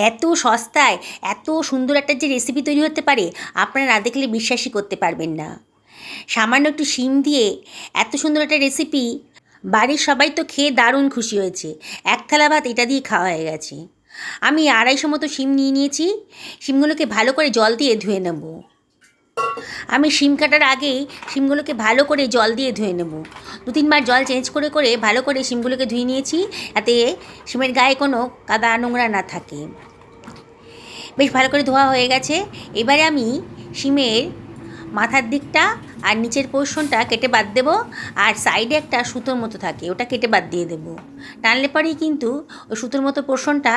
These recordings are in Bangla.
এত সস্তায় এত সুন্দর একটা যে রেসিপি তৈরি হতে পারে আপনারা না দেখলে বিশ্বাসই করতে পারবেন না। সামান্য একটু শিম দিয়ে এত সুন্দর একটা রেসিপি, বাড়ির সবাই তো খেয়ে দারুণ খুশি হয়েছে। এক থালা ভাত এটা দিয়ে খাওয়া হয়ে গেছে। আমি 250 মতো শিম নিয়ে নিয়েছি। শিমগুলোকে ভালো করে জল দিয়ে ধুয়ে নেব। আমি শিম কাটার আগেই শিমগুলোকে ভালো করে জল দিয়ে ধুয়ে নেব। 2-3 বার জল চেঞ্জ করে করে ভালো করে শিমগুলোকে ধুয়ে নিয়েছি, যাতে শিমের গায়ে কোনো কাদা নোংরা না থাকে। বেশ ভালো করে ধোয়া হয়ে গেছে। এবারে আমি শিমের মাথার দিকটা আর নিচের পোর্শনটা কেটে বাদ দেব, আর সাইডে একটা সুতোর মতো থাকে ওটা কেটে বাদ দিয়ে দেব। টানলে পরেই কিন্তু ওই সুতোর মতো পোর্শনটা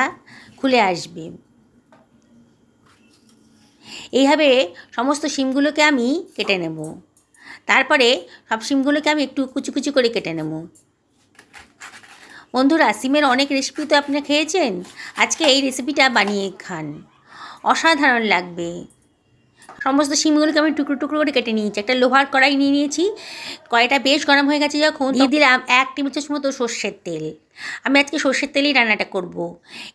খুলে আসবে। এইভাবে সমস্ত শিমগুলোকে আমি কেটে নেব। তারপরে সব শিমগুলোকে আমি একটু কুচি কুচি করে কেটে নেব। বন্ধুরা, শিমের অনেক রেসিপি তো আপনি খেয়েছেন, আজকে এই রেসিপিটা বানিয়ে খান, অসাধারণ লাগবে। সমস্ত শিমগুলোকে আমি টুকরো টুকরো করে কেটে নিয়েছি। একটা লোহার কড়াই নিয়ে নিয়েছি। কড়াইটা বেশ গরম হয়ে গেছে যখন, দিয়ে দিলাম 1 টেবিল চামচ মতো সর্ষের তেল। আমি আজকে সর্ষের তেলেই রান্নাটা করব।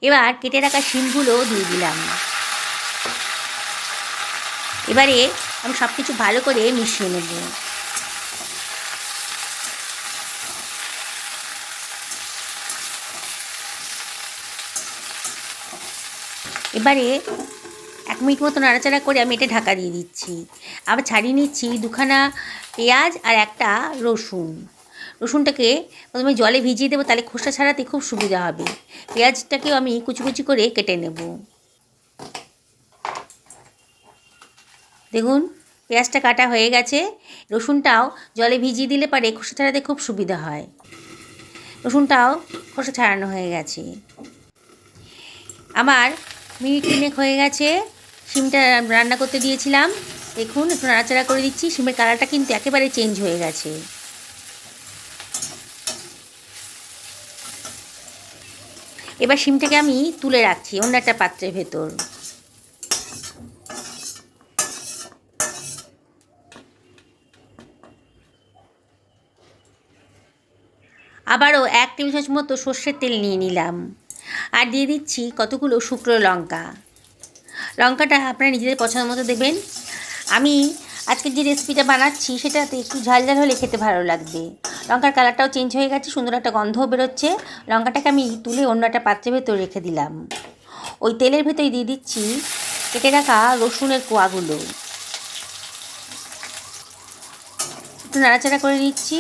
এবার কেটে রাখা শিমগুলো দিয়ে দিলাম। এবারে আমি সব কিছু ভালো করে মিশিয়ে নেব। এবারে 1 মিনিট মতো নাড়াচাড়া করে আমি এটা ঢাকা দিয়ে দিচ্ছি। আবার ছাড়িয়ে নিচ্ছি 2খানা পেঁয়াজ আর একটা রসুন। রসুনটাকে প্রথমে জলে ভিজিয়ে দেবো, তাহলে খোসা ছাড়াতে খুব সুবিধা হবে। পেঁয়াজটাকেও আমি কুচি কুচি করে কেটে নেব। দেখুন, পেঁয়াজটা কাটা হয়ে গেছে। রসুনটাও জলে ভিজিয়ে দিলে পারে খোসা ছাড়াতে খুব সুবিধা হয়। রসুনটাও খোসা ছাড়ানো হয়ে গেছে। আমার মিনিট 3 হয়ে গেছে। শিমটা রান্না করতে দিয়েছিলাম। দেখুন, একটু নাড়াচাড়া করে দিচ্ছি। শিমের কালারটা কিন্তু একেবারে চেঞ্জ হয়ে গেছে। এবার শিমটাকে আমি তুলে রাখছি অন্য একটা পাত্রের ভেতর। আবারও 1 টেবিল চামচ মতো সর্ষের তেল নিয়ে নিলাম, আর দিয়ে দিচ্ছি কতগুলো শুকনো লঙ্কা। লঙ্কাটা আপনারা নিজেদের পছন্দ মতো দেবেন। আমি আজকে যে রেসিপিটা বানাচ্ছি সেটাতে একটু ঝাল ঝাল হলে খেতে ভালো লাগবে। লঙ্কার কালারটাও চেঞ্জ হয়ে গেছে, সুন্দর একটা গন্ধও বেরোচ্ছে। লঙ্কাটাকে আমি তুলে অন্য একটা পাত্রের ভেতর রেখে দিলাম। ওই তেলের ভেতরে দিয়ে দিচ্ছি কেটে রাখা রসুনের কোয়াগুলো। একটু নাড়াচাড়া করে নিচ্ছি।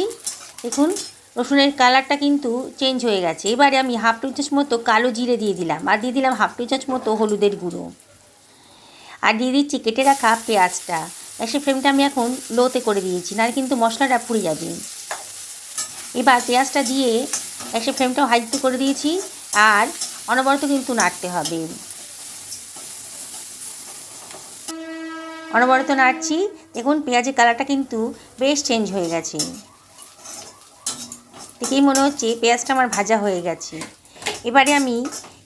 দেখুন, রসুনের কালারটা কিন্তু চেঞ্জ হয়ে গেছে। এবারে আমি 1/2 টেবিল চামচ মতো কালো জিরে দিয়ে দিলাম, আর দিয়ে দিলাম 1/2 টেবিল চামচ মতো হলুদের গুঁড়ো, আর দিয়ে দিচ্ছি কেটে রাখা পেঁয়াজটা। গ্যাসের ফ্লেমটা আমি এখন লোতে করে দিয়েছি, নাহলে কিন্তু মশলাটা পুড়ে যাবে। এবার পেঁয়াজটা দিয়ে গ্যাসের ফ্লেমটাও হাইতে করে দিয়েছি, আর অনবরত কিন্তু নাড়তে হবে। অনবরত নাড়ছি। দেখুন, পেঁয়াজের কালারটা কিন্তু বেশ চেঞ্জ হয়ে গেছে। দেখেই মনে হচ্ছে পেঁয়াজটা আমার ভাজা হয়ে গেছে। এবারে আমি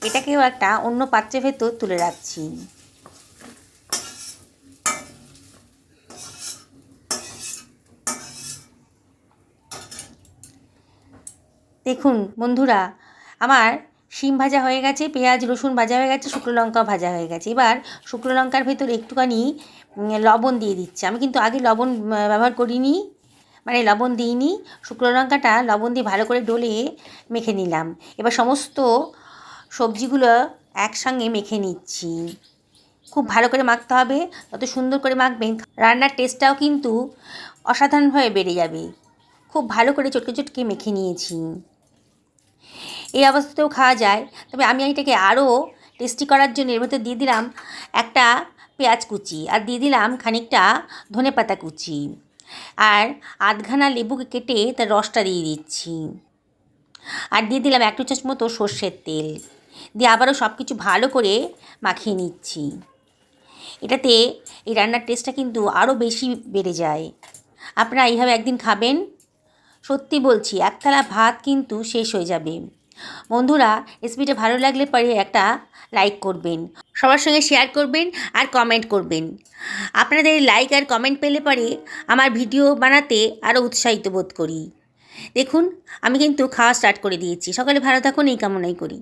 এটাকেও একটা অন্য পাত্রের ভেতর তুলে রাখছি। দেখুন বন্ধুরা, আমার শিম ভাজা হয়ে গেছে, পেঁয়াজ রসুন ভাজা হয়ে গেছে, শুকনো লঙ্কাও ভাজা হয়ে গেছে। এবার শুকনো লঙ্কার ভেতর একটুখানি লবণ দিয়ে দিচ্ছি। আমি কিন্তু আগে লবণ ব্যবহার করিনি, মানে লবণ দিইনি। শুকনো লঙ্কাটা লবণ দিয়ে ভালো করে ডলে মেখে নিলাম। এবার সমস্ত সবজিগুলো একসঙ্গে মেখে নিচ্ছি। খুব ভালো করে মাখতে হবে, তত সুন্দর করে মাখবেন রান্নার টেস্টটাও কিন্তু অসাধারণভাবে বেড়ে যাবে। খুব ভালো করে চটকে চটকে মেখে নিয়েছি। এই অবস্থাতেও খাওয়া যায়, তবে আমি এটাকে আরও টেস্টি করার জন্য এর মধ্যে দিয়ে দিলাম একটা পেঁয়াজ কুচি, আর দিয়ে দিলাম খানিকটা ধনেপাতা কুচি, আর আধখানা লেবুকে কেটে তার রসটা দিয়ে দিচ্ছি, আর দিয়ে দিলাম 1 টেবিল চামচ মতো সর্ষের তেল দিয়ে আবারও সব কিছু ভালো করে মাখিয়ে নিচ্ছি। এটাতে এই রান্নার টেস্টটা কিন্তু আরও বেশি বেড়ে যায়। আপনারা এইভাবে একদিন খাবেন, সত্যি বলছি 1 থালা ভাত কিন্তু শেষ হয়ে যাবে। বন্ধুরা, রেসিপিটা ভালো লাগলে পরে একটা লাইক করবেন, সবার সঙ্গে শেয়ার করবেন, আর কমেন্ট করবেন। আপনাদের লাইক আর কমেন্ট পেলে পরে আমার ভিডিও বানাতে আরও উৎসাহিত বোধ করি। দেখুন, আমি কিন্তু খাওয়া স্টার্ট করে দিয়েছি। সকালে ভালো থাকুন এই কামনাই করি।